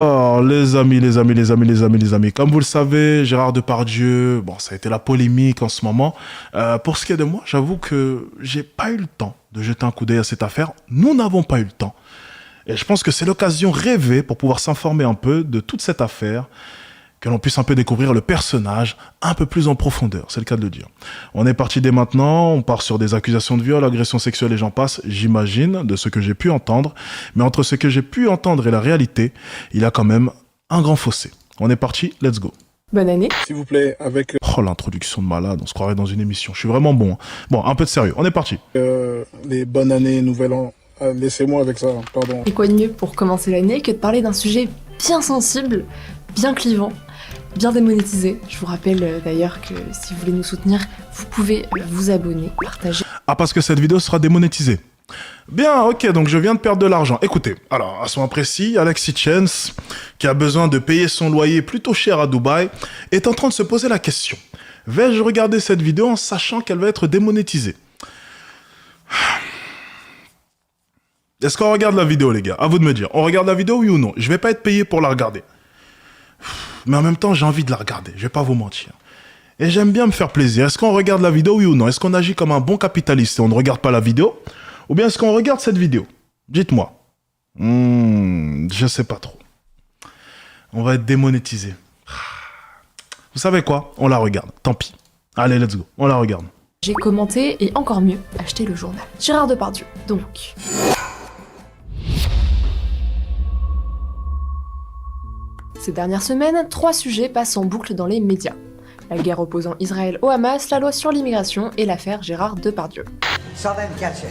Alors, les amis, comme vous le savez, Gérard Depardieu, bon, ça a été la polémique en ce moment. Pour ce qui est de moi, j'avoue que j'ai pas eu le temps de jeter un coup d'œil à cette affaire. Nous n'avons pas eu le temps. Et je pense que c'est l'occasion rêvée pour pouvoir s'informer un peu de toute cette affaire, que l'on puisse un peu découvrir le personnage un peu plus en profondeur, c'est le cas de le dire. On est parti dès maintenant, on part sur des accusations de viol, agression sexuelle et j'en passe, j'imagine, de ce que j'ai pu entendre. Mais entre ce que j'ai pu entendre et la réalité, il y a quand même un grand fossé. On est parti, let's go. Bonne année. S'il vous plaît, avec Oh, l'introduction de malade, on se croirait dans une émission. Je suis vraiment bon. Hein. Bon, un peu de sérieux, on est parti. les bonnes années, nouvel an. Laissez-moi avec ça, pardon. Et quoi de mieux pour commencer l'année que de parler d'un sujet bien sensible, bien clivant, bien démonétisé. Je vous rappelle d'ailleurs que si vous voulez nous soutenir, vous pouvez vous abonner, partager. Ah, parce que cette vidéo sera démonétisée. Bien, ok, donc je viens de perdre de l'argent. Écoutez, alors, à ce moment précis, Alexis Chance, qui a besoin de payer son loyer plutôt cher à Dubaï, est en train de se poser la question. Vais-je regarder cette vidéo en sachant qu'elle va être démonétisée? Est-ce qu'on regarde la vidéo, les gars? À vous de me dire. On regarde la vidéo, oui ou non? Je vais pas être payé pour la regarder. Mais en même temps, j'ai envie de la regarder. Je vais pas vous mentir. Et j'aime bien me faire plaisir. Est-ce qu'on regarde la vidéo, oui ou non? Est-ce qu'on agit comme un bon capitaliste et on ne regarde pas la vidéo? Ou bien est-ce qu'on regarde cette vidéo? Dites-moi. Je sais pas trop. On va être démonétisé. Vous savez quoi? On la regarde. Tant pis. Allez, let's go. On la regarde. J'ai commenté et encore mieux, acheté le journal. Gérard Depardieu, donc. Ces dernières semaines, 3 sujets passent en boucle dans les médias. La guerre opposant Israël au Hamas, la loi sur l'immigration et l'affaire Gérard Depardieu. 124 chèques.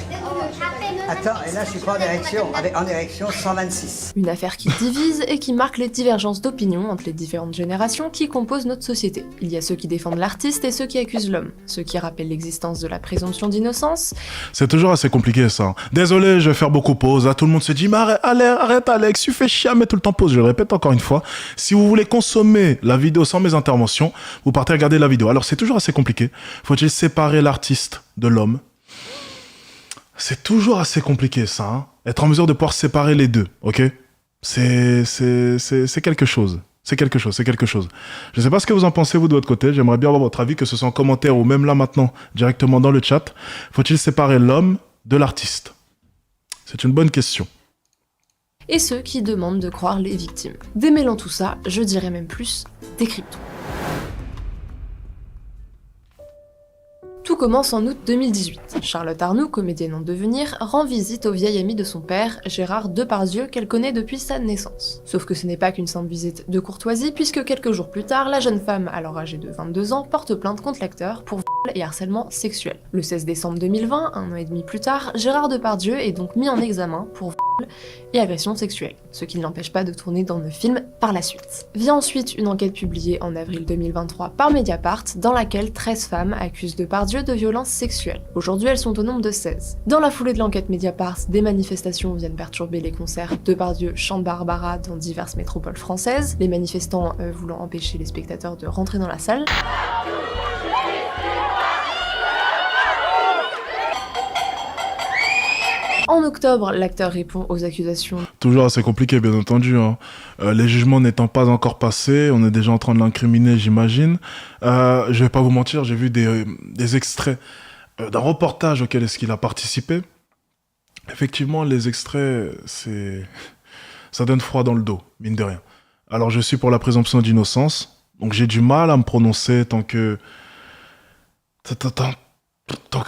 Attends, et là je suis pas en érection. En érection, 126. Une affaire qui divise et qui marque les divergences d'opinion entre les différentes générations qui composent notre société. Il y a ceux qui défendent l'artiste et ceux qui accusent l'homme, ceux qui rappellent l'existence de la présomption d'innocence. C'est toujours assez compliqué ça. Désolé, je vais faire beaucoup pause. Là, tout le monde se dit, mais arrête Alex, tu fais chier à mettre tout le temps pause. Je le répète encore une fois. Si vous voulez consommer la vidéo sans mes interventions, vous partez regarder la vidéo. Alors c'est toujours assez compliqué. Faut-il séparer l'artiste de l'homme? C'est toujours assez compliqué ça. Hein. Être en mesure de pouvoir séparer les deux, ok? C'est quelque chose. C'est quelque chose. Je sais pas ce que vous en pensez, vous, de votre côté. J'aimerais bien avoir votre avis, que ce soit en commentaire ou même là maintenant, directement dans le chat. Faut-il séparer l'homme de l'artiste? C'est une bonne question. Et ceux qui demandent de croire les victimes. Démêlant tout ça, je dirais même plus, décryptons. Tout commence en août 2018. Charlotte Arnoux, comédienne en devenir, rend visite au vieil ami de son père, Gérard Depardieu, qu'elle connaît depuis sa naissance. Sauf que ce n'est pas qu'une simple visite de courtoisie, puisque quelques jours plus tard, la jeune femme, alors âgée de 22 ans, porte plainte contre l'acteur pour viol et harcèlement sexuel. Le 16 décembre 2020, un an et demi plus tard, Gérard Depardieu est donc mis en examen pour viol et agression sexuelle, ce qui ne l'empêche pas de tourner dans le film par la suite. Vient ensuite une enquête publiée en avril 2023 par Mediapart, dans laquelle 13 femmes accusent Depardieu de violences sexuelles. Aujourd'hui, elles sont au nombre de 16. Dans la foulée de l'enquête Mediapart, des manifestations viennent perturber les concerts Depardieu chante Barbara dans diverses métropoles françaises, les manifestants voulant empêcher les spectateurs de rentrer dans la salle. En octobre, l'acteur répond aux accusations. Toujours assez compliqué, bien entendu. Hein. Les jugements n'étant pas encore passés, on est déjà en train de l'incriminer, j'imagine. Je vais pas vous mentir, j'ai vu des extraits d'un reportage auquel est-ce qu'il a participé. Effectivement, les extraits, ça donne froid dans le dos, mine de rien. Alors, je suis pour la présomption d'innocence, donc j'ai du mal à me prononcer tant que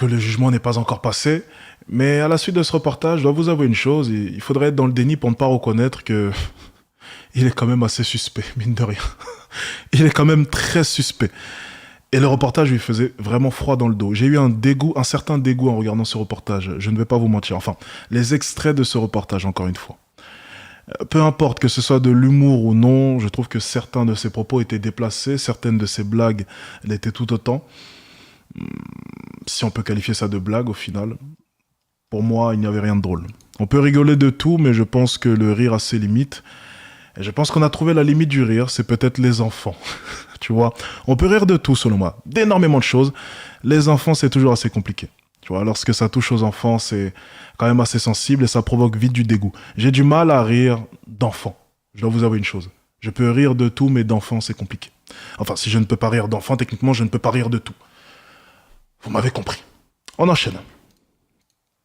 le jugement n'est pas encore passé. Mais à la suite de ce reportage, je dois vous avouer une chose, il faudrait être dans le déni pour ne pas reconnaître que il est quand même assez suspect, mine de rien. Il est quand même très suspect. Et le reportage lui faisait vraiment froid dans le dos. J'ai eu un certain dégoût en regardant ce reportage, je ne vais pas vous mentir. Enfin, les extraits de ce reportage, encore une fois. Peu importe que ce soit de l'humour ou non, je trouve que certains de ses propos étaient déplacés, certaines de ses blagues l'étaient tout autant. Si on peut qualifier ça de blague au final. Pour moi, il n'y avait rien de drôle. On peut rigoler de tout, mais je pense que le rire a ses limites. Et je pense qu'on a trouvé la limite du rire, c'est peut-être les enfants. Tu vois, on peut rire de tout, selon moi. D'énormément de choses. Les enfants, c'est toujours assez compliqué. Tu vois, lorsque ça touche aux enfants, c'est quand même assez sensible et ça provoque vite du dégoût. J'ai du mal à rire d'enfants. Je dois vous avouer une chose. Je peux rire de tout, mais d'enfant, c'est compliqué. Enfin, si je ne peux pas rire d'enfant, techniquement, je ne peux pas rire de tout. Vous m'avez compris. On enchaîne.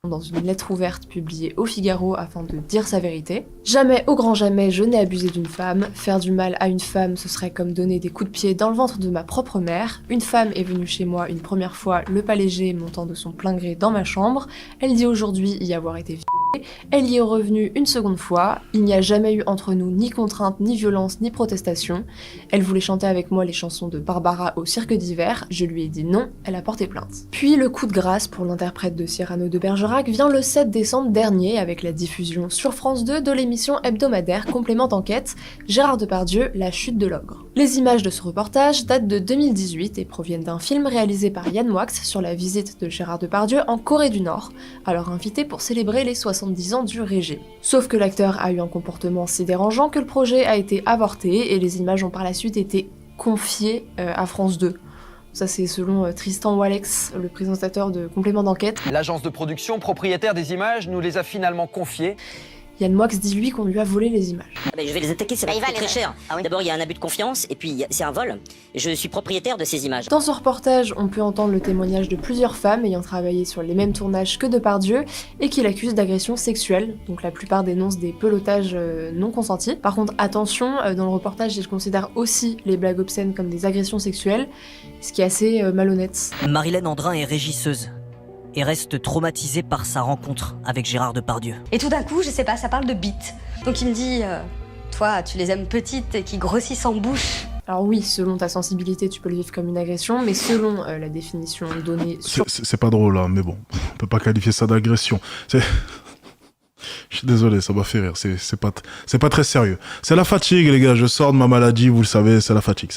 Dans une lettre ouverte publiée au Figaro afin de dire sa vérité. Jamais, au grand jamais, je n'ai abusé d'une femme. Faire du mal à une femme, ce serait comme donner des coups de pied dans le ventre de ma propre mère. Une femme est venue chez moi une première fois, le pas léger montant de son plein gré dans ma chambre. Elle dit aujourd'hui y avoir été violée. Elle y est revenue une seconde fois. Il n'y a jamais eu entre nous ni contrainte, ni violence, ni protestation. Elle voulait chanter avec moi les chansons de Barbara au cirque d'hiver. Je lui ai dit non, elle a porté plainte. Puis le coup de grâce pour l'interprète de Cyrano de Bergerac vient le 7 décembre dernier avec la diffusion sur France 2 de l'émission hebdomadaire Complément d'enquête Gérard Depardieu, La chute de l'ogre. Les images de ce reportage datent de 2018 et proviennent d'un film réalisé par Yann Moix sur la visite de Gérard Depardieu en Corée du Nord, alors invité pour célébrer les 70 ans du régime. Sauf que l'acteur a eu un comportement si dérangeant que le projet a été avorté et les images ont par la suite été confiées à France 2. Ça c'est selon Tristan Walex, le présentateur de Complément d'enquête. L'agence de production propriétaire des images nous les a finalement confiées. Yann Moix dit lui qu'on lui a volé les images. Ah bah, je vais les attaquer, ça va coûter très cher. Ah oui. D'abord, il y a un abus de confiance, et puis c'est un vol. Je suis propriétaire de ces images. Dans ce reportage, on peut entendre le témoignage de plusieurs femmes ayant travaillé sur les mêmes tournages que Depardieu et qui l'accusent d'agression sexuelle, donc la plupart dénoncent des pelotages non consentis. Par contre, attention, dans le reportage, ils considèrent aussi les blagues obscènes comme des agressions sexuelles, ce qui est assez malhonnête. Marilène Andrin est régisseuse et reste traumatisée par sa rencontre avec Gérard Depardieu. Et tout d'un coup, je sais pas, ça parle de bites. Donc il me dit, toi, tu les aimes petites et qui grossissent en bouche. Alors oui, selon ta sensibilité, tu peux le vivre comme une agression, mais selon la définition donnée sur... C'est pas drôle, hein, mais bon, on peut pas qualifier ça d'agression. Je suis désolé, ça m'a fait rire, c'est pas très sérieux. C'est la fatigue, les gars, je sors de ma maladie, vous le savez, c'est la fatigue.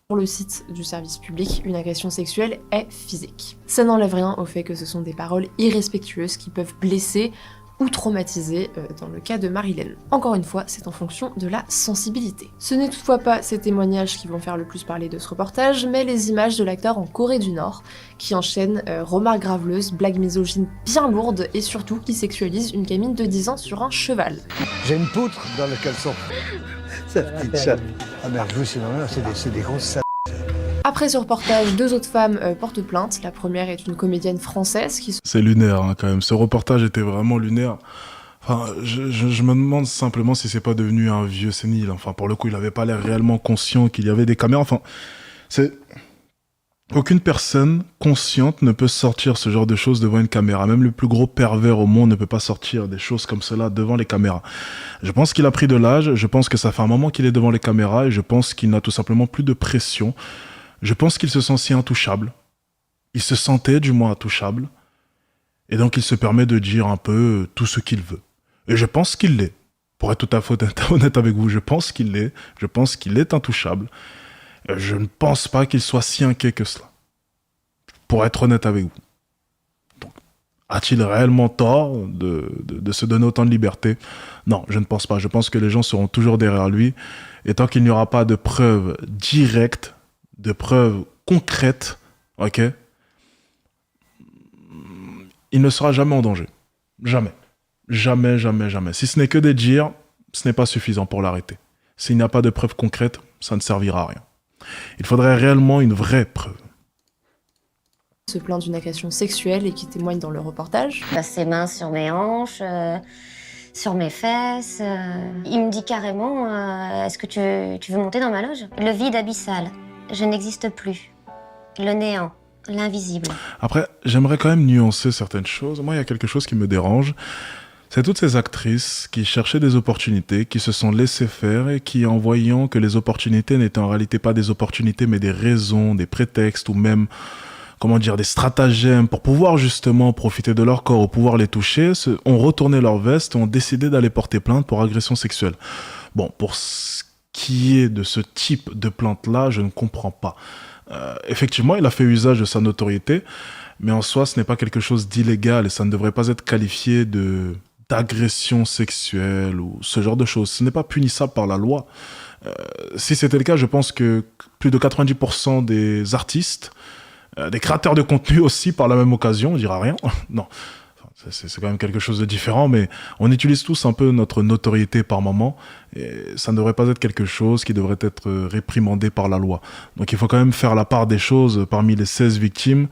Sur le site du service public, une agression sexuelle est physique. Ça n'enlève rien au fait que ce sont des paroles irrespectueuses qui peuvent blesser ou traumatiser dans le cas de Marilène. Encore une fois, c'est en fonction de la sensibilité. Ce n'est toutefois pas ces témoignages qui vont faire le plus parler de ce reportage, mais les images de l'acteur en Corée du Nord, qui enchaîne remarques graveleuses, blagues misogynes bien lourdes et surtout qui sexualise une gamine de 10 ans sur un cheval. J'ai une poutre dans le caleçon. Cette petite chatte. Ah merde, je vous c'est normal, c'est des grosses salles. Après ce reportage, deux autres femmes portent plainte. La première est une comédienne française qui... C'est lunaire, hein, quand même. Ce reportage était vraiment lunaire. Enfin, je me demande simplement si c'est pas devenu un vieux sénile. Enfin, pour le coup, il avait pas l'air réellement conscient qu'il y avait des caméras. Enfin, c'est... Aucune personne consciente ne peut sortir ce genre de choses devant une caméra. Même le plus gros pervers au monde ne peut pas sortir des choses comme cela devant les caméras. Je pense qu'il a pris de l'âge, je pense que ça fait un moment qu'il est devant les caméras et je pense qu'il n'a tout simplement plus de pression. Je pense qu'il se sent si intouchable. Il se sentait du moins intouchable. Et donc il se permet de dire un peu tout ce qu'il veut. Et je pense qu'il l'est. Pour être tout à fait honnête avec vous, je pense qu'il l'est. Je pense qu'il est intouchable. Je ne pense pas qu'il soit si inquiet que cela. Pour être honnête avec vous. Donc, a-t-il réellement tort de se donner autant de liberté ? Non, je ne pense pas. Je pense que les gens seront toujours derrière lui. Et tant qu'il n'y aura pas de preuves directes, de preuves concrètes, ok, il ne sera jamais en danger. Jamais. Jamais, jamais, jamais. Si ce n'est que des dires, ce n'est pas suffisant pour l'arrêter. S'il n'y a pas de preuves concrètes, ça ne servira à rien. Il faudrait réellement une vraie preuve. Se plaint d'une agression sexuelle et qui témoigne dans le reportage. Passe ses mains sur mes hanches, sur mes fesses. Il me dit carrément, est-ce que tu veux monter dans ma loge ? Le vide abyssal, je n'existe plus. Le néant, l'invisible. Après, j'aimerais quand même nuancer certaines choses. Moi, il y a quelque chose qui me dérange. C'est toutes ces actrices qui cherchaient des opportunités, qui se sont laissées faire et qui, en voyant que les opportunités n'étaient en réalité pas des opportunités, mais des raisons, des prétextes ou même, comment dire, des stratagèmes pour pouvoir justement profiter de leur corps ou pouvoir les toucher, ont retourné leur veste et ont décidé d'aller porter plainte pour agression sexuelle. Bon, pour ce qui est de ce type de plainte-là, je ne comprends pas. Effectivement, il a fait usage de sa notoriété, mais en soi, ce n'est pas quelque chose d'illégal et ça ne devrait pas être qualifié d'agression sexuelle ou ce genre de choses. Ce n'est pas punissable par la loi. Si c'était le cas, je pense que plus de 90% des artistes, des créateurs de contenu aussi par la même occasion, on dira rien. Non, enfin, C'est quand même quelque chose de différent, mais on utilise tous un peu notre notoriété par moment, et ça ne devrait pas être quelque chose qui devrait être réprimandé par la loi. Donc il faut quand même faire la part des choses parmi les 16 victimes.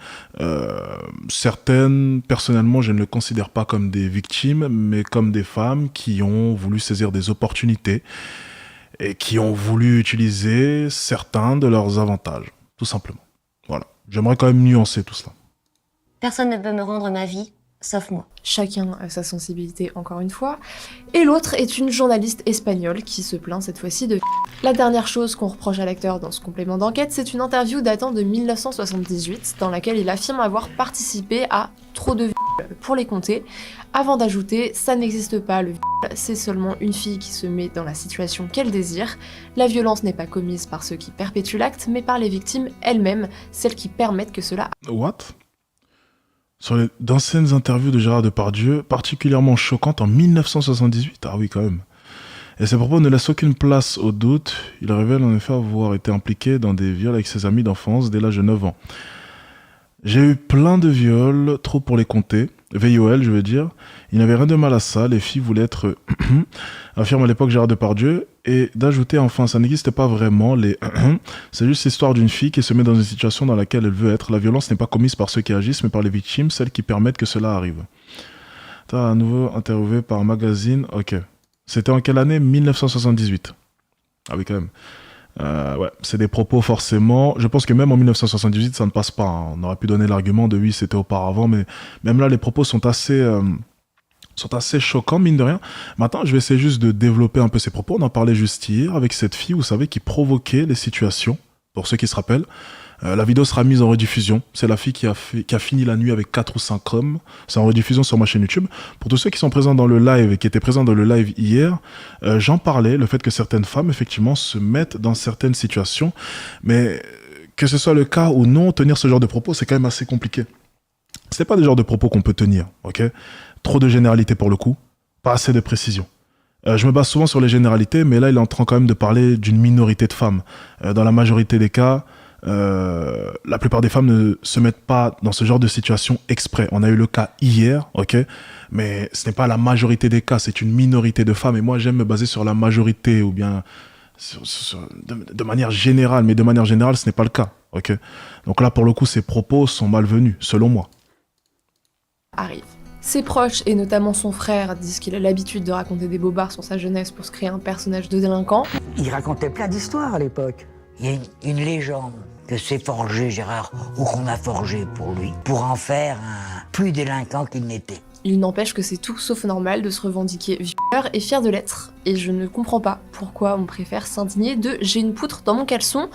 Certaines, personnellement, je ne les considère pas comme des victimes, mais comme des femmes qui ont voulu saisir des opportunités et qui ont voulu utiliser certains de leurs avantages, tout simplement. Voilà. J'aimerais quand même nuancer tout cela. Personne ne peut me rendre ma vie, sauf moi. Chacun a sa sensibilité, encore une fois. Et l'autre est une journaliste espagnole qui se plaint cette fois-ci de... La dernière chose qu'on reproche à l'acteur dans ce complément d'enquête, c'est une interview datant de 1978, dans laquelle il affirme avoir participé à trop de viols pour les compter, avant d'ajouter « ça n'existe pas le viol, c'est seulement une fille qui se met dans la situation qu'elle désire. La violence n'est pas commise par ceux qui perpétuent l'acte, mais par les victimes elles-mêmes, celles qui permettent que cela... » What? Sur les d'anciennes interviews de Gérard Depardieu, particulièrement choquantes en 1978. Ah oui, quand même. Et ces propos ne laissent aucune place au doute. Il révèle en effet avoir été impliqué dans des viols avec ses amis d'enfance dès l'âge de 9 ans. J'ai eu plein de viols, trop pour les compter. VIOL, je veux dire. Il n'avait rien de mal à ça, les filles voulaient être... affirme à l'époque Gérard Depardieu, et d'ajouter enfin, ça n'existe pas vraiment, les... c'est juste l'histoire d'une fille qui se met dans une situation dans laquelle elle veut être. La violence n'est pas commise par ceux qui agissent, mais par les victimes, celles qui permettent que cela arrive. T'as à nouveau interviewé par un magazine, ok. C'était en quelle année? 1978. Ah oui, quand même. Ouais, c'est des propos forcément. Je pense que même en 1978, ça ne passe pas. Hein. On aurait pu donner l'argument de oui, c'était auparavant, mais même là, les propos sont assez choquants, mine de rien. Maintenant, je vais essayer juste de développer un peu ces propos. On en parlait juste hier avec cette fille, vous savez, qui provoquait les situations. Pour ceux qui se rappellent, la vidéo sera mise en rediffusion. C'est la fille qui a fini la nuit avec 4 ou 5 hommes. C'est en rediffusion sur ma chaîne YouTube. Pour tous ceux qui sont présents dans le live et qui étaient présents dans le live hier, j'en parlais, le fait que certaines femmes, effectivement, se mettent dans certaines situations. Mais que ce soit le cas ou non, tenir ce genre de propos, c'est quand même assez compliqué. C'est pas des genres de propos qu'on peut tenir, ok? Trop de généralité pour le coup, pas assez de précision. Je me base souvent sur les généralités, mais là, il est en train quand même de parler d'une minorité de femmes. Dans la majorité des cas, la plupart des femmes ne se mettent pas dans ce genre de situation exprès. On a eu le cas hier, ok, mais ce n'est pas la majorité des cas, c'est une minorité de femmes. Et moi, j'aime me baser sur la majorité ou bien de manière générale, mais de manière générale, ce n'est pas le cas, ok. Donc là, pour le coup, ces propos sont malvenus, selon moi. Arrive. Ses proches, et notamment son frère, disent qu'il a l'habitude de raconter des bobards sur sa jeunesse pour se créer un personnage de délinquant. Il racontait plein d'histoires à l'époque. Il y a une légende que c'est forgé Gérard, ou qu'on a forgé pour lui, pour en faire un plus délinquant qu'il n'était. Il n'empêche que c'est tout sauf normal de se revendiquer violeur et fier de l'être. Et je ne comprends pas pourquoi on préfère s'indigner de « j'ai une poutre dans mon caleçon ».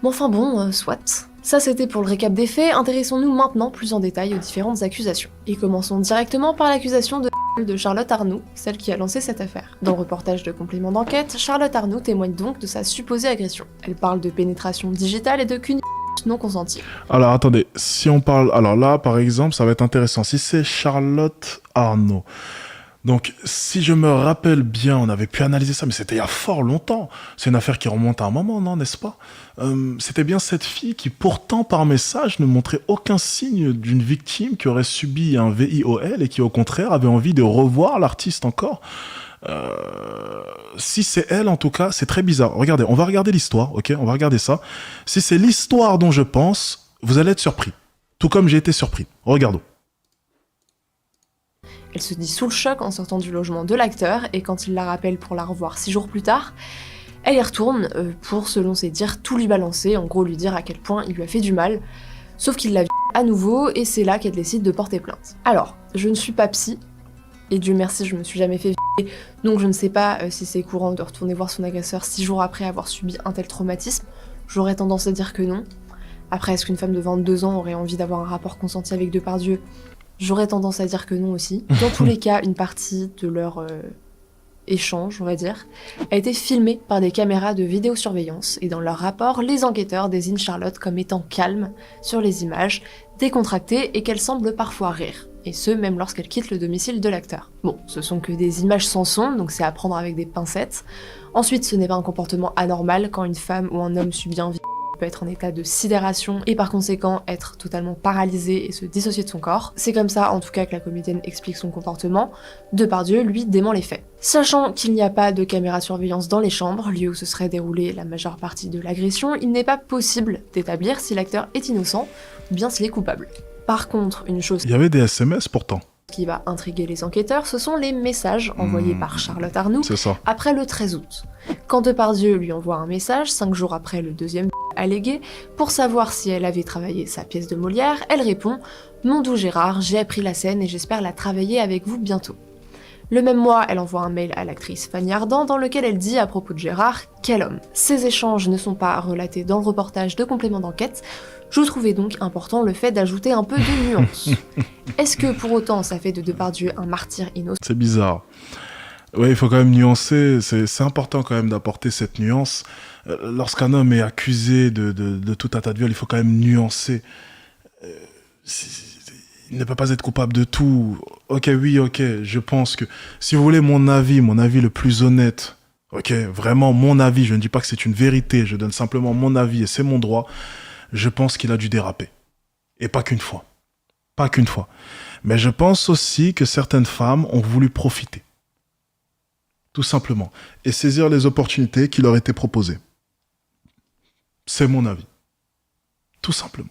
Mais enfin bon, soit. Ça c'était pour le récap des faits, intéressons-nous maintenant plus en détail aux différentes accusations. Et commençons directement par l'accusation de Charlotte Arnoult, celle qui a lancé cette affaire. Dans le reportage de complément d'enquête, Charlotte Arnoult témoigne donc de sa supposée agression. Elle parle de pénétration digitale et de non consentie. Alors attendez, si on parle... Alors là, par exemple, ça va être intéressant. Si c'est Charlotte Arnoult... Donc, si je me rappelle bien, on avait pu analyser ça, mais c'était il y a fort longtemps. C'est une affaire qui remonte à un moment, non, n'est-ce pas? C'était bien cette fille qui, pourtant, par message, ne montrait aucun signe d'une victime qui aurait subi un VIOL et qui, au contraire, avait envie de revoir l'artiste encore. Si c'est elle, en tout cas, c'est très bizarre. Regardez, on va regarder l'histoire, ok? On va regarder ça. Si c'est l'histoire dont je pense, vous allez être surpris. Tout comme j'ai été surpris. Regardons. Elle se dit sous le choc en sortant du logement de l'acteur, et quand il la rappelle pour la revoir 6 jours plus tard, elle y retourne pour, selon ses dires, tout lui balancer, en gros lui dire à quel point il lui a fait du mal, sauf qu'il la viole à nouveau, et c'est là qu'elle décide de porter plainte. Alors, je ne suis pas psy, et Dieu merci je me suis jamais fait violer, donc je ne sais pas si c'est courant de retourner voir son agresseur 6 jours après avoir subi un tel traumatisme, j'aurais tendance à dire que non. Après, est-ce qu'une femme de 22 ans aurait envie d'avoir un rapport consenti avec Depardieu ? J'aurais tendance à dire que non aussi. Dans tous les cas, une partie de leur échange, on va dire, a été filmée par des caméras de vidéosurveillance, et dans leur rapport, les enquêteurs désignent Charlotte comme étant calme sur les images, décontractée, et qu'elle semble parfois rire. Et ce, même lorsqu'elle quitte le domicile de l'acteur. Bon, ce sont que des images sans son, donc c'est à prendre avec des pincettes. Ensuite, ce n'est pas un comportement anormal quand une femme ou un homme subit un viol. peut être en état de sidération et par conséquent être totalement paralysé et se dissocier de son corps. C'est comme ça en tout cas que la comédienne explique son comportement. Depardieu, lui, dément les faits. Sachant qu'il n'y a pas de caméra de surveillance dans les chambres, lieu où se serait déroulée la majeure partie de l'agression, il n'est pas possible d'établir si l'acteur est innocent ou bien s'il est coupable. Par contre, une chose Il y avait des SMS pourtant. qui va intriguer les enquêteurs, ce sont les messages envoyés par Charlotte Arnoux C'est ça. après le 13 août. Quand Depardieu lui envoie un message, 5 jours après le deuxième allégué, pour savoir si elle avait travaillé sa pièce de Molière, elle répond « Mon doux Gérard, j'ai appris la scène et j'espère la travailler avec vous bientôt ». Le même mois, elle envoie un mail à l'actrice Fanny Ardant dans lequel elle dit à propos de Gérard « Quel homme ». Ces échanges ne sont pas relatés dans le reportage de complément d'enquête, je trouvais donc important le fait d'ajouter un peu de nuance. Est-ce que pour autant ça fait de Depardieu un martyr innocent ? C'est bizarre. Ouais, il faut quand même nuancer, c'est important quand même d'apporter cette nuance. Lorsqu'un homme est accusé de tout un tas de viols, il faut quand même nuancer. Il ne peut pas être coupable de tout. Ok, je pense que... Si vous voulez mon avis le plus honnête, ok, vraiment mon avis, je ne dis pas que c'est une vérité, je donne simplement mon avis et c'est mon droit, je pense qu'il a dû déraper. Et pas qu'une fois. Pas qu'une fois. Mais je pense aussi que certaines femmes ont voulu profiter. Tout simplement. Et saisir les opportunités qui leur étaient proposées. C'est mon avis. Tout simplement.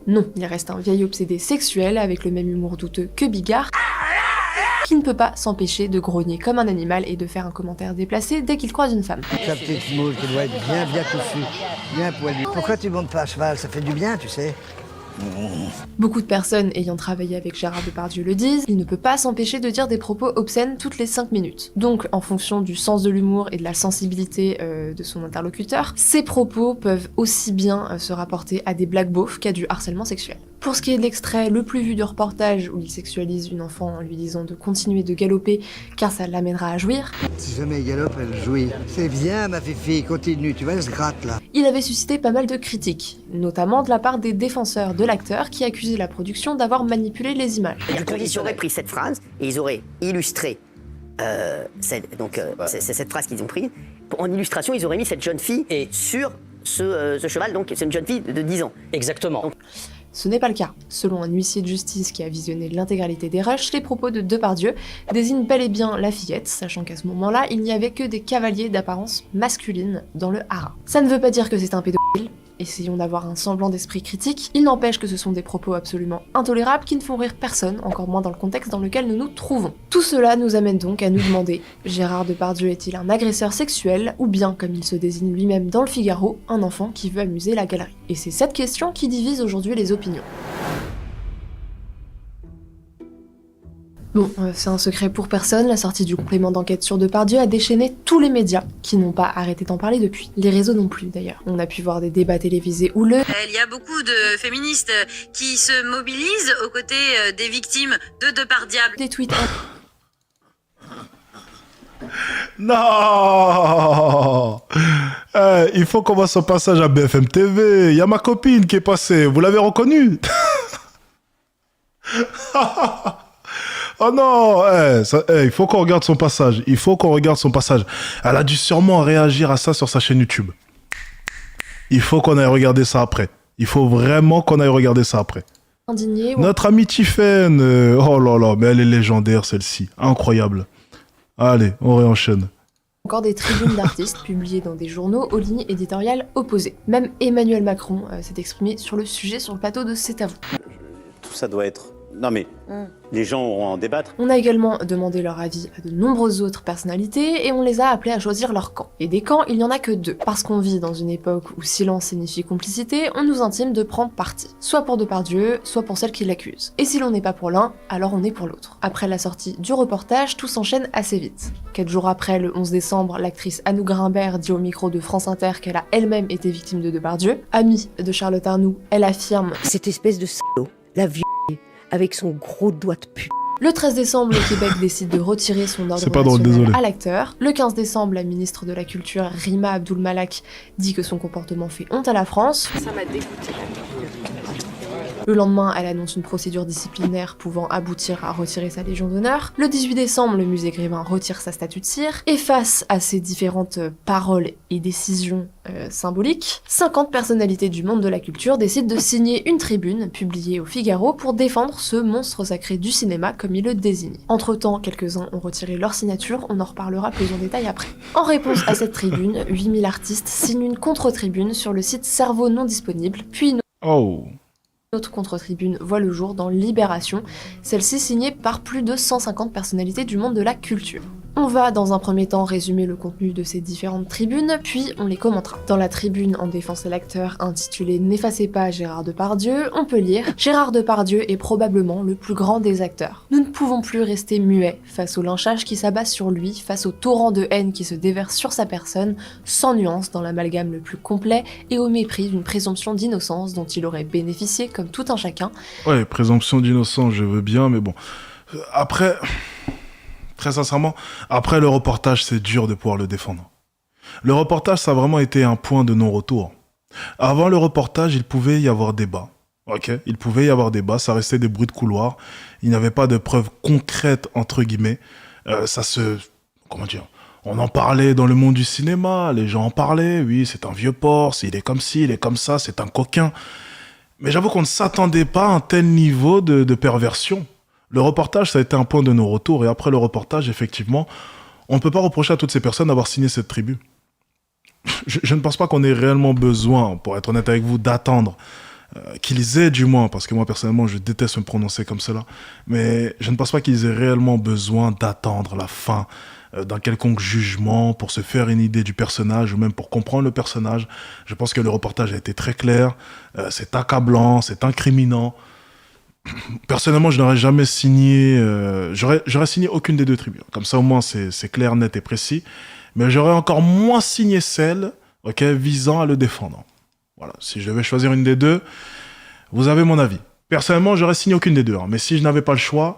Non, il reste un vieil obsédé sexuel avec le même humour douteux que Bigard, qui ne peut pas s'empêcher de grogner comme un animal et de faire un commentaire déplacé dès qu'il croise une femme. Ta petite moule qui doit être bien touffue, bien poilue. Pourquoi tu montes pas à cheval? Ça fait du bien, tu sais. Beaucoup de personnes ayant travaillé avec Gérard Depardieu le disent, il ne peut pas s'empêcher de dire des propos obscènes toutes les 5 minutes. Donc, en fonction du sens de l'humour et de la sensibilité de son interlocuteur, ces propos peuvent aussi bien se rapporter à des blagues beaufs qu'à du harcèlement sexuel. Pour ce qui est de l'extrait le plus vu du reportage où il sexualise une enfant en lui disant de continuer de galoper car ça l'amènera à jouir, Si jamais elle galope, elle jouit. C'est bien, ma fifi, continue, tu vois, elle se gratte là. il avait suscité pas mal de critiques, notamment de la part des défenseurs de l'acteur qui accusaient la production d'avoir manipulé les images. Ils auraient pris cette phrase et ils auraient illustré cette phrase qu'ils ont prise. En illustration, ils auraient mis cette jeune fille sur ce cheval, donc c'est une jeune fille de 10 ans. Exactement. Donc, Ce n'est pas le cas. Selon un huissier de justice qui a visionné l'intégralité des rushs, les propos de Depardieu désignent bel et bien la fillette, sachant qu'à ce moment-là, il n'y avait que des cavaliers d'apparence masculine dans le haras. Ça ne veut pas dire que c'est un pédophile, essayons d'avoir un semblant d'esprit critique, il n'empêche que ce sont des propos absolument intolérables qui ne font rire personne, encore moins dans le contexte dans lequel nous nous trouvons. Tout cela nous amène donc à nous demander, Gérard Depardieu est-il un agresseur sexuel, ou bien, comme il se désigne lui-même dans le Figaro, un enfant qui veut amuser la galerie? Et c'est cette question qui divise aujourd'hui les opinions. Bon, c'est un secret pour personne, la sortie du complément d'enquête sur Depardieu a déchaîné tous les médias, qui n'ont pas arrêté d'en parler depuis. Les réseaux non plus d'ailleurs. On a pu voir des débats télévisés houleux. Il y a beaucoup de féministes qui se mobilisent aux côtés des victimes de Depardiable. Des tweets... Non, il faut qu'on voit son passage à BFM TV. Il y a ma copine qui est passée. Vous l'avez reconnue? Oh non, il faut qu'on regarde son passage. Il faut qu'on regarde son passage. Elle a dû sûrement réagir à ça sur sa chaîne YouTube. Il faut qu'on aille regarder ça après. Il faut vraiment qu'on aille regarder ça après. Indigné, Notre amie Tiffen, oh là là, mais elle est légendaire celle-ci. Incroyable. Allez, on réenchaîne. Encore des tribunes d'artistes publiées dans des journaux aux lignes éditoriales opposées. Même Emmanuel Macron s'est exprimé sur le sujet sur le plateau de C'est à vous. Tout ça doit être... Non mais, les gens auront à en débattre. On a également demandé leur avis à de nombreuses autres personnalités et on les a appelés à choisir leur camp. Et des camps, il n'y en a que 2. Parce qu'on vit dans une époque où silence signifie complicité, on nous intime de prendre parti. Soit pour Depardieu, soit pour celle qui l'accuse. Et si l'on n'est pas pour l'un, alors on est pour l'autre. Après la sortie du reportage, tout s'enchaîne assez vite. 4 jours après, le 11 décembre, l'actrice Anouk Grimbert dit au micro de France Inter qu'elle a elle-même été victime de Depardieu. Amie de Charlotte Arnoux, elle affirme « Cette espèce de salaud, la violée, avec son gros doigt de pute. » Le 13 décembre, le Québec décide de retirer son ordre à l'acteur. Le 15 décembre, la ministre de la Culture, Rima Abdul-Malak, dit que son comportement fait honte à la France. Ça m'a dégoûté. Le lendemain, elle annonce une procédure disciplinaire pouvant aboutir à retirer sa Légion d'honneur. Le 18 décembre, le musée Grévin retire sa statue de cire. Et face à ces différentes paroles et décisions symboliques, 50 personnalités du monde de la culture décident de signer une tribune publiée au Figaro pour défendre ce monstre sacré du cinéma comme il le désigne. Entre-temps, quelques-uns ont retiré leur signature, on en reparlera plus en détail après. En réponse à cette tribune, 8000 artistes signent une contre-tribune sur le site Cerveau non disponible, puis une autre contre-tribune voit le jour dans Libération, celle-ci signée par plus de 150 personnalités du monde de la culture. On va dans un premier temps résumer le contenu de ces différentes tribunes, puis on les commentera. Dans la tribune en défense de l'acteur intitulée « N'effacez pas Gérard Depardieu », on peut lire « Gérard Depardieu est probablement le plus grand des acteurs. Nous ne pouvons plus rester muets face au lynchage qui s'abat sur lui, face au torrent de haine qui se déverse sur sa personne, sans nuance dans l'amalgame le plus complet et au mépris d'une présomption d'innocence dont il aurait bénéficié comme tout un chacun. » Ouais, présomption d'innocence, je veux bien, mais bon. Après... Très sincèrement, après le reportage, c'est dur de pouvoir le défendre. Le reportage, ça a vraiment été un point de non-retour. Avant le reportage, il pouvait y avoir débat. Ok, il pouvait y avoir débat, ça restait des bruits de couloir. Il n'y avait pas de preuves concrètes, entre guillemets. Comment dire ? On en parlait dans le monde du cinéma, les gens en parlaient. Oui, c'est un vieux porc, il est comme ci, il est comme ça, c'est un coquin. Mais j'avoue qu'on ne s'attendait pas à un tel niveau de perversion. Le reportage, ça a été un point de non-retour. Et après le reportage, effectivement, on ne peut pas reprocher à toutes ces personnes d'avoir signé cette tribune. Je ne pense pas qu'on ait réellement besoin, pour être honnête avec vous, d'attendre qu'ils aient du moins, parce que moi, personnellement, je déteste me prononcer comme cela, mais je ne pense pas qu'ils aient réellement besoin d'attendre la fin d'un quelconque jugement pour se faire une idée du personnage ou même pour comprendre le personnage. Je pense que le reportage a été très clair, c'est accablant, c'est incriminant. Personnellement, je n'aurais jamais signé... j'aurais signé aucune des deux tribunes. Comme ça, au moins, c'est clair, net et précis. Mais j'aurais encore moins signé celle visant à le défendre. Voilà. Si je devais choisir une des deux, vous avez mon avis. Personnellement, j'aurais signé aucune des deux. Mais si je n'avais pas le choix,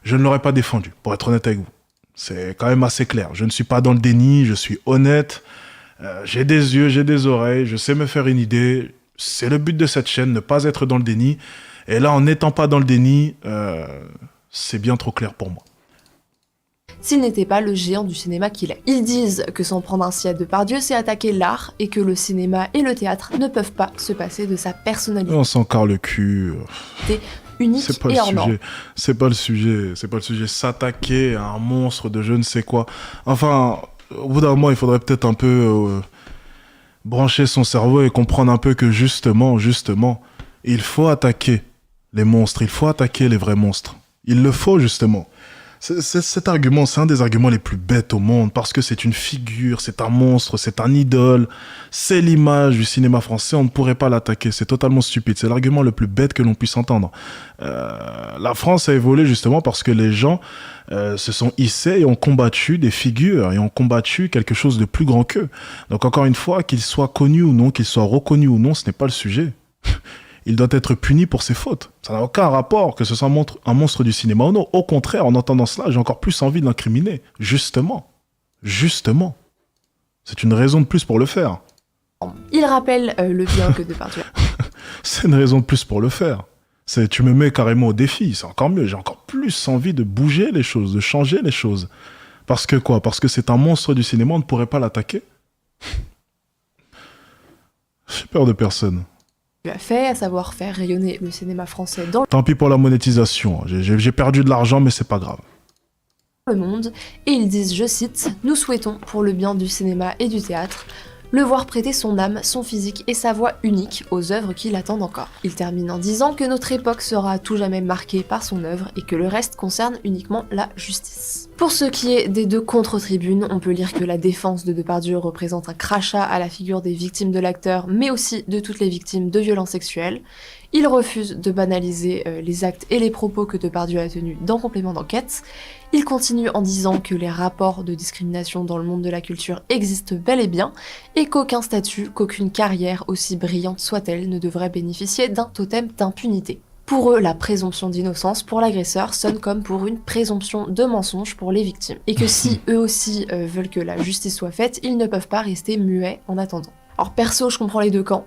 je ne l'aurais pas défendu, pour être honnête avec vous. C'est quand même assez clair. Je ne suis pas dans le déni, je suis honnête. J'ai des yeux, j'ai des oreilles, je sais me faire une idée. C'est le but de cette chaîne, ne pas être dans le déni. Et là, en n'étant pas dans le déni, c'est bien trop clair pour moi. S'il n'était pas le géant du cinéma qu'il est. Ils disent que s'en prendre ainsi à Depardieu, c'est attaquer l'art et que le cinéma et le théâtre ne peuvent pas se passer de sa personnalité. On s'en carre le cul. Unique et hors norme. C'est pas le sujet. C'est pas le sujet. S'attaquer à un monstre de je ne sais quoi. Enfin, au bout d'un moment, il faudrait peut-être un peu brancher son cerveau et comprendre un peu que justement, il faut attaquer les monstres, il faut attaquer les vrais monstres. Il le faut, justement. Cet argument, c'est un des arguments les plus bêtes au monde, parce que c'est une figure, c'est un monstre, c'est un idole, c'est l'image du cinéma français, on ne pourrait pas l'attaquer, c'est totalement stupide, c'est l'argument le plus bête que l'on puisse entendre. La France a évolué justement parce que les gens se sont hissés et ont combattu des figures, et ont combattu quelque chose de plus grand qu'eux. Donc encore une fois, qu'il soit connu ou non, qu'il soit reconnu ou non, ce n'est pas le sujet. Il doit être puni pour ses fautes. Ça n'a aucun rapport que ce soit un monstre du cinéma ou non. Au contraire, en entendant cela, j'ai encore plus envie de l'incriminer. Justement. C'est une raison de plus pour le faire. Il rappelle le bien que Depardieu. C'est une raison de plus pour le faire. Tu me mets carrément au défi, c'est encore mieux. J'ai encore plus envie de bouger les choses, de changer les choses. Parce que quoi ? Parce que c'est un monstre du cinéma, on ne pourrait pas l'attaquer ? J'ai peur de personne. A fait, à savoir faire rayonner le cinéma français dans Tant pis pour la monétisation, j'ai perdu de l'argent mais c'est pas grave. Le monde, et ils disent, je cite, « Nous souhaitons, pour le bien du cinéma et du théâtre, le voir prêter son âme, son physique et sa voix unique aux œuvres qui l'attendent encore. » Il termine en disant que notre époque sera à tout jamais marquée par son œuvre et que le reste concerne uniquement la justice. Pour ce qui est des deux contre-tribunes, on peut lire que la défense de Depardieu représente un crachat à la figure des victimes de l'acteur, mais aussi de toutes les victimes de violences sexuelles. Il refuse de banaliser les actes et les propos que Depardieu a tenus dans Complément d'enquête. Il continue en disant que les rapports de discrimination dans le monde de la culture existent bel et bien, et qu'aucun statut, qu'aucune carrière, aussi brillante soit-elle, ne devrait bénéficier d'un totem d'impunité. Pour eux, la présomption d'innocence pour l'agresseur sonne comme pour une présomption de mensonge pour les victimes. Et que si eux aussi veulent que la justice soit faite, ils ne peuvent pas rester muets en attendant. Alors perso, je comprends les deux camps.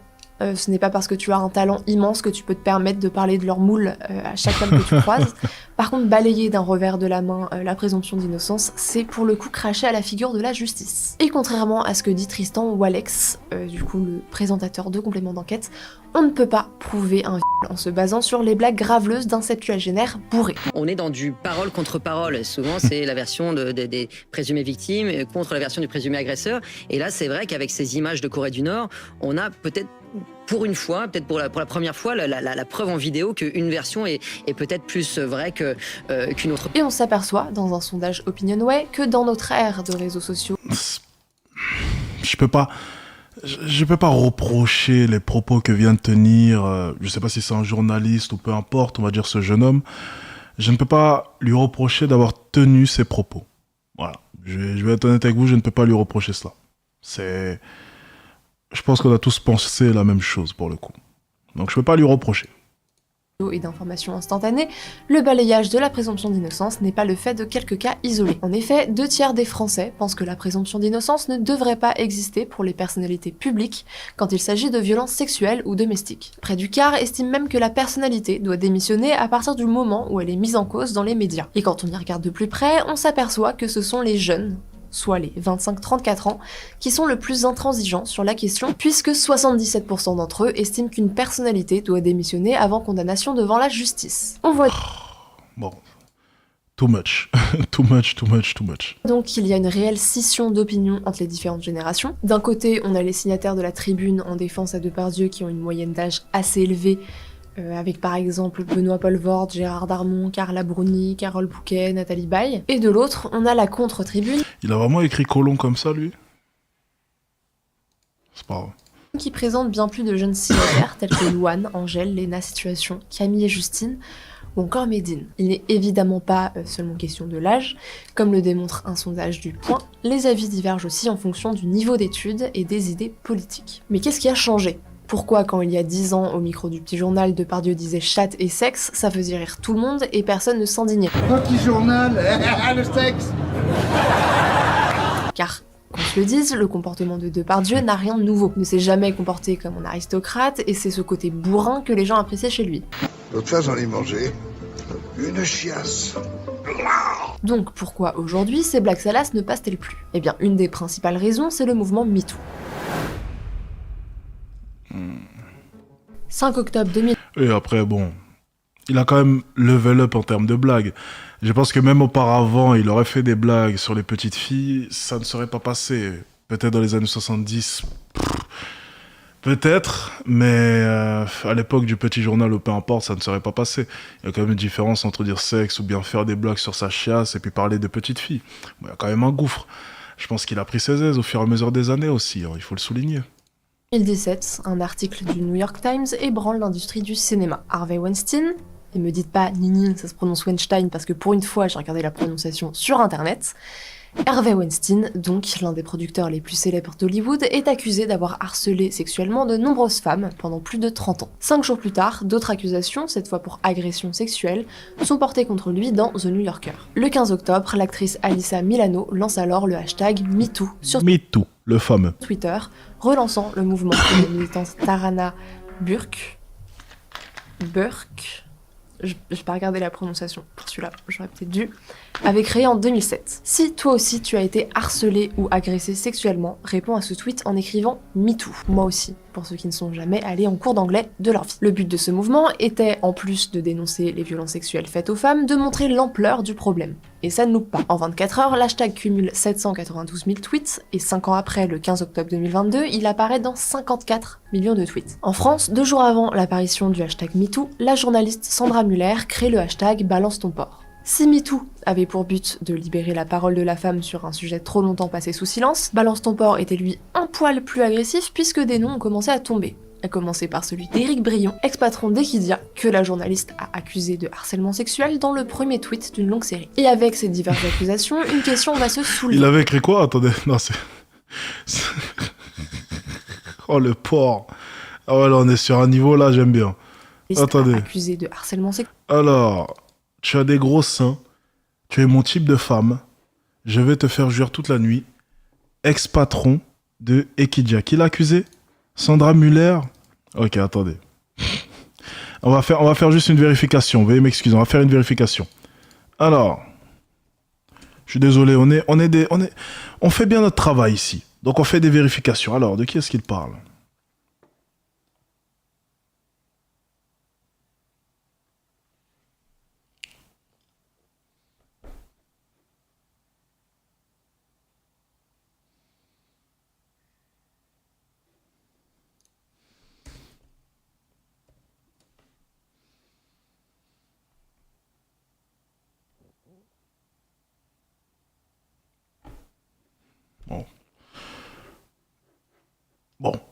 ce n'est pas parce que tu as un talent immense que tu peux te permettre de parler de leur moule à chaque femme que tu croises. Par contre, balayer d'un revers de la main la présomption d'innocence, c'est pour le coup cracher à la figure de la justice. Et contrairement à ce que dit Tristan ou Alex, du coup le présentateur de complément d'enquête, on ne peut pas prouver un viol en se basant sur les blagues graveleuses d'un septuagénaire bourré. On est dans du parole contre parole. Souvent, c'est la version des présumées victimes contre la version du présumé agresseur. Et là, c'est vrai qu'avec ces images de Corée du Nord, on a peut-être pour une fois, peut-être pour la première fois, la preuve en vidéo qu'une version est peut-être plus vraie qu'une autre. Et on s'aperçoit, dans un sondage Opinionway, que dans notre ère de réseaux sociaux... Je peux pas reprocher les propos que vient de tenir, je sais pas si c'est un journaliste ou peu importe, on va dire ce jeune homme. Je ne peux pas lui reprocher d'avoir tenu ses propos. Voilà. Je vais être honnête avec vous, je ne peux pas lui reprocher cela. Je pense qu'on a tous pensé la même chose pour le coup. Donc je peux pas lui reprocher. Et d'informations instantanées, le balayage de la présomption d'innocence n'est pas le fait de quelques cas isolés. En effet, 2/3 des Français pensent que la présomption d'innocence ne devrait pas exister pour les personnalités publiques quand il s'agit de violences sexuelles ou domestiques. Près du quart estiment même que la personnalité doit démissionner à partir du moment où elle est mise en cause dans les médias. Et quand on y regarde de plus près, on s'aperçoit que ce sont les jeunes, soit les 25-34 ans, qui sont le plus intransigeants sur la question, puisque 77% d'entre eux estiment qu'une personnalité doit démissionner avant condamnation devant la justice. On voit Bon, too much, too much. donc qu'il y a une réelle scission d'opinion entre les différentes générations. D'un côté, on a les signataires de la tribune en défense à Depardieu qui ont une moyenne d'âge assez élevée, avec par exemple Benoît Poelvoorde, Gérard Darmon, Carla Bruni, Carole Bouquet, Nathalie Baye. Et de l'autre, on a la contre-tribune. Il a vraiment écrit Colomb comme ça, lui? C'est pas grave. Qui présente bien plus de jeunes signataires tels que Louane, Angèle, Léna Situation, Camille et Justine, ou encore Médine. Il n'est évidemment pas seulement question de l'âge, comme le démontre un sondage du Point, les avis divergent aussi en fonction du niveau d'études et des idées politiques. Mais qu'est-ce qui a changé ? Pourquoi, quand il y a 10 ans, au micro du Petit Journal, Depardieu disait chatte et sexe, ça faisait rire tout le monde et personne ne s'indignait. Petit journal, le sexe. Car, qu'on se le dise, le comportement de Depardieu n'a rien de nouveau. Il ne s'est jamais comporté comme un aristocrate et c'est ce côté bourrin que les gens appréciaient chez lui. L'autre fois, j'en ai mangé une chiasse. Donc pourquoi aujourd'hui ces blagues salaces ne passent-elles plus ? Eh bien, une des principales raisons, c'est le mouvement MeToo. 5 octobre 2000. Et après, bon, il a quand même level up en termes de blagues. Je pense que même auparavant, il aurait fait des blagues sur les petites filles, ça ne serait pas passé. Peut-être dans les années 70, peut-être, mais à l'époque du Petit Journal ou peu importe, ça ne serait pas passé. Il y a quand même une différence entre dire sexe ou bien faire des blagues sur sa chiasse et puis parler de petites filles. Bon, il y a quand même un gouffre. Je pense qu'il a pris ses aises au fur et à mesure des années aussi, hein, il faut le souligner. 2017, un article du New York Times ébranle l'industrie du cinéma. Harvey Weinstein, et me dites pas Nini, ça se prononce Weinstein parce que pour une fois j'ai regardé la prononciation sur internet. Harvey Weinstein, donc l'un des producteurs les plus célèbres d'Hollywood, est accusé d'avoir harcelé sexuellement de nombreuses femmes pendant plus de 30 ans. 5 jours plus tard, d'autres accusations, cette fois pour agression sexuelle, sont portées contre lui dans The New Yorker. Le 15 octobre, l'actrice Alyssa Milano lance alors le hashtag MeToo sur MeToo, le fameux Twitter, relançant le mouvement de la militante Tarana Burke. Je vais pas regarder la prononciation pour celui-là, j'aurais peut-être dû, avait créé en 2007. Si toi aussi tu as été harcelé ou agressé sexuellement, réponds à ce tweet en écrivant MeToo. Moi aussi, pour ceux qui ne sont jamais allés en cours d'anglais de leur vie. Le but de ce mouvement était, en plus de dénoncer les violences sexuelles faites aux femmes, de montrer l'ampleur du problème. Et ça ne loupe pas. En 24 heures, l'hashtag cumule 792 000 tweets, et 5 ans après, le 15 octobre 2022, il apparaît dans 54 millions de tweets. En France, 2 jours avant l'apparition du hashtag MeToo, la journaliste Sandra Muller crée le hashtag Balance ton porc. Si MeToo avait pour but de libérer la parole de la femme sur un sujet trop longtemps passé sous silence, Balance ton porc était lui un poil plus agressif puisque des noms ont commencé à tomber. À commencer par celui d'Éric Brion, ex-patron d'Equidia, que la journaliste a accusé de harcèlement sexuel dans le premier tweet d'une longue série. Et avec ces diverses accusations, une question va se soulever. Il avait écrit quoi? Attendez, non c'est... Oh le porc. Ah ouais là on est sur un niveau là, j'aime bien. Attendez. Accusé de harcèlement sexuel. Alors, tu as des gros seins, tu es mon type de femme, je vais te faire jouir toute la nuit. Ex-patron de Equidia. Qui l'a accusé? Sandra Muller. Ok, attendez. On va faire juste une vérification. Veuillez m'excuser, on va faire une vérification. Alors, je suis désolé, on fait bien notre travail ici. Donc on fait des vérifications. Alors, de qui est-ce qu'il parle? Bon.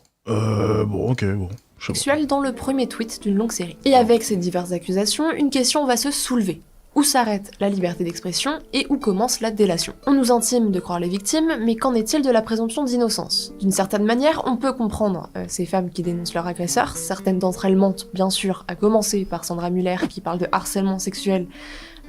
Sexuel dans le premier tweet d'une longue série. Et avec ces diverses accusations, une question va se soulever. Où s'arrête la liberté d'expression et où commence la délation? On nous intime de croire les victimes, mais qu'en est-il de la présomption d'innocence? D'une certaine manière, on peut comprendre ces femmes qui dénoncent leur agresseur. Certaines d'entre elles mentent, bien sûr, à commencer par Sandra Muller qui parle de harcèlement sexuel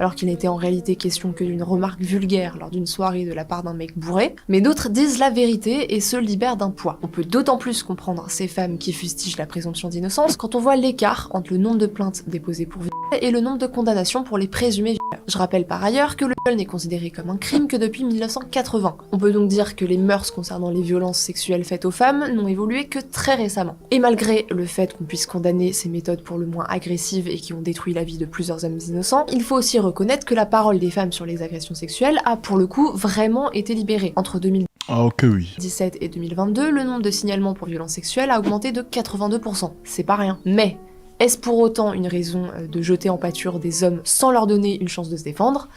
alors qu'il n'était en réalité question que d'une remarque vulgaire lors d'une soirée de la part d'un mec bourré, mais d'autres disent la vérité et se libèrent d'un poids. On peut d'autant plus comprendre ces femmes qui fustigent la présomption d'innocence quand on voit l'écart entre le nombre de plaintes déposées pour viol et le nombre de condamnations pour les présumés violeurs. Je rappelle par ailleurs que le viol n'est considéré comme un crime que depuis 1980. On peut donc dire que les mœurs concernant les violences sexuelles faites aux femmes n'ont évolué que très récemment. Et malgré le fait qu'on puisse condamner ces méthodes pour le moins agressives et qui ont détruit la vie de plusieurs hommes innocents, il faut aussi reconnaître que la parole des femmes sur les agressions sexuelles a pour le coup vraiment été libérée. Entre 2017 et 2022, le nombre de signalements pour violences sexuelles a augmenté de 82%. C'est pas rien. Mais est-ce pour autant une raison de jeter en pâture des hommes sans leur donner une chance de se défendre?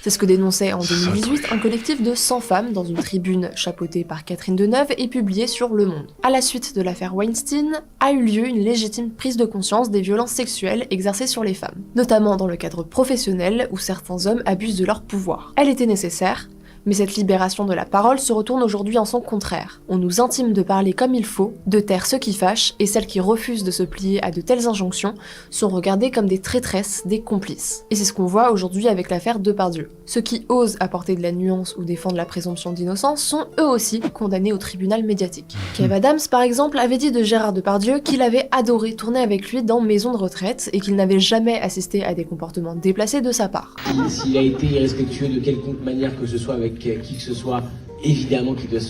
C'est ce que dénonçait en 2018 un collectif de 100 femmes dans une tribune chapeautée par Catherine Deneuve et publiée sur Le Monde. À la suite de l'affaire Weinstein, a eu lieu une légitime prise de conscience des violences sexuelles exercées sur les femmes, notamment dans le cadre professionnel où certains hommes abusent de leur pouvoir. Elle était nécessaire, mais cette libération de la parole se retourne aujourd'hui en son contraire. On nous intime de parler comme il faut, de taire ce qui fâche, et celles qui refusent de se plier à de telles injonctions sont regardées comme des traîtresses, des complices. Et c'est ce qu'on voit aujourd'hui avec l'affaire Depardieu. Ceux qui osent apporter de la nuance ou défendre la présomption d'innocence sont eux aussi condamnés au tribunal médiatique. Kev Adams, par exemple, avait dit de Gérard Depardieu qu'il avait adoré tourner avec lui dans Maison de retraite et qu'il n'avait jamais assisté à des comportements déplacés de sa part. S'il a été irrespectueux de quelconque manière que ce soit avec qui que ce soit, évidemment qu'il doit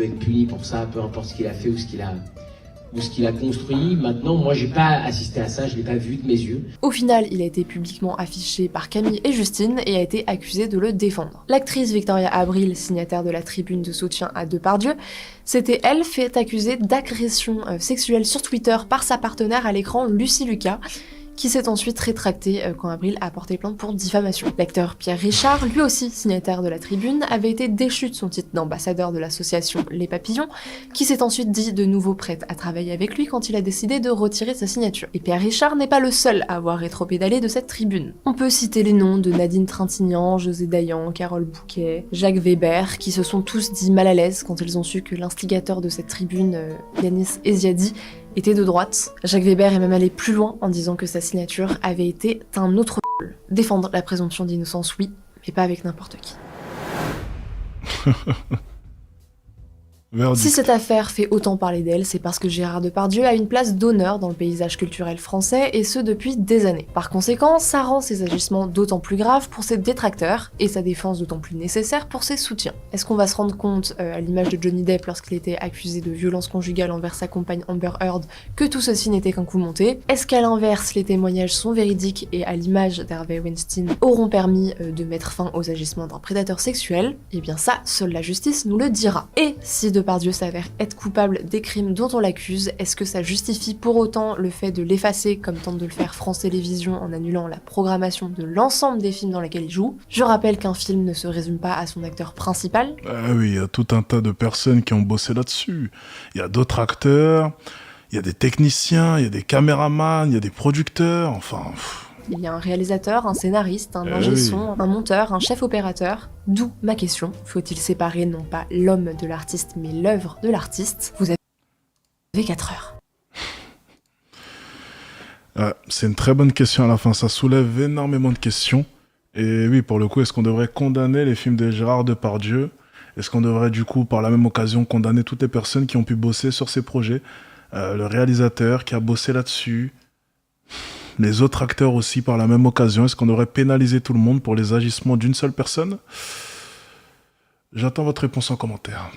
être puni pour ça, peu importe ce qu'il a fait ou ce qu'il a construit. Maintenant, moi, j'ai pas assisté à ça, je l'ai pas vu de mes yeux. Au final, il a été publiquement affiché par Camille et Justine et a été accusé de le défendre. L'actrice Victoria Abril, signataire de la tribune de soutien à Depardieu, s'était elle fait accuser d'agression sexuelle sur Twitter par sa partenaire à l'écran Lucie Lucas, qui s'est ensuite rétracté quand Abril a porté plainte pour diffamation. L'acteur Pierre Richard, lui aussi signataire de la tribune, avait été déchu de son titre d'ambassadeur de l'association Les Papillons, qui s'est ensuite dit de nouveau prête à travailler avec lui quand il a décidé de retirer sa signature. Et Pierre Richard n'est pas le seul à avoir rétropédalé de cette tribune. On peut citer les noms de Nadine Trintignant, José Dayan, Carole Bouquet, Jacques Weber, qui se sont tous dit mal à l'aise quand ils ont su que l'instigateur de cette tribune, Yanis Eziadi, était de droite. Jacques Weber est même allé plus loin en disant que sa signature avait été un autre rôle. Défendre la présomption d'innocence, oui, mais pas avec n'importe qui. Si cette affaire fait autant parler d'elle, c'est parce que Gérard Depardieu a une place d'honneur dans le paysage culturel français, et ce depuis des années. Par conséquent, ça rend ses agissements d'autant plus graves pour ses détracteurs, et sa défense d'autant plus nécessaire pour ses soutiens. Est-ce qu'on va se rendre compte, à l'image de Johnny Depp lorsqu'il était accusé de violence conjugale envers sa compagne Amber Heard, que tout ceci n'était qu'un coup monté? Est-ce qu'à l'inverse, les témoignages sont véridiques et à l'image d'Harvey Weinstein auront permis de mettre fin aux agissements d'un prédateur sexuel? Eh bien ça, seule la justice nous le dira. Et si Depardieu s'avère être coupable des crimes dont on l'accuse, est-ce que ça justifie pour autant le fait de l'effacer comme tente de le faire France Télévisions en annulant la programmation de l'ensemble des films dans lesquels il joue? Je rappelle qu'un film ne se résume pas à son acteur principal. Ah oui, il y a tout un tas de personnes qui ont bossé là-dessus. Il y a d'autres acteurs, il y a des techniciens, il y a des caméramans, il y a des producteurs, enfin... Il y a un réalisateur, un scénariste, un ingé son, un monteur, un chef opérateur. D'où ma question, faut-il séparer non pas l'homme de l'artiste, mais l'œuvre de l'artiste? Vous avez 4 heures. C'est une très bonne question à la fin, ça soulève énormément de questions. Et oui, pour le coup, est-ce qu'on devrait condamner les films de Gérard Depardieu? Est-ce qu'on devrait du coup, par la même occasion, condamner toutes les personnes qui ont pu bosser sur ces projets? le réalisateur qui a bossé là-dessus, les autres acteurs aussi par la même occasion. Est-ce qu'on devrait pénaliser tout le monde pour les agissements d'une seule personne? J'attends votre réponse en commentaire.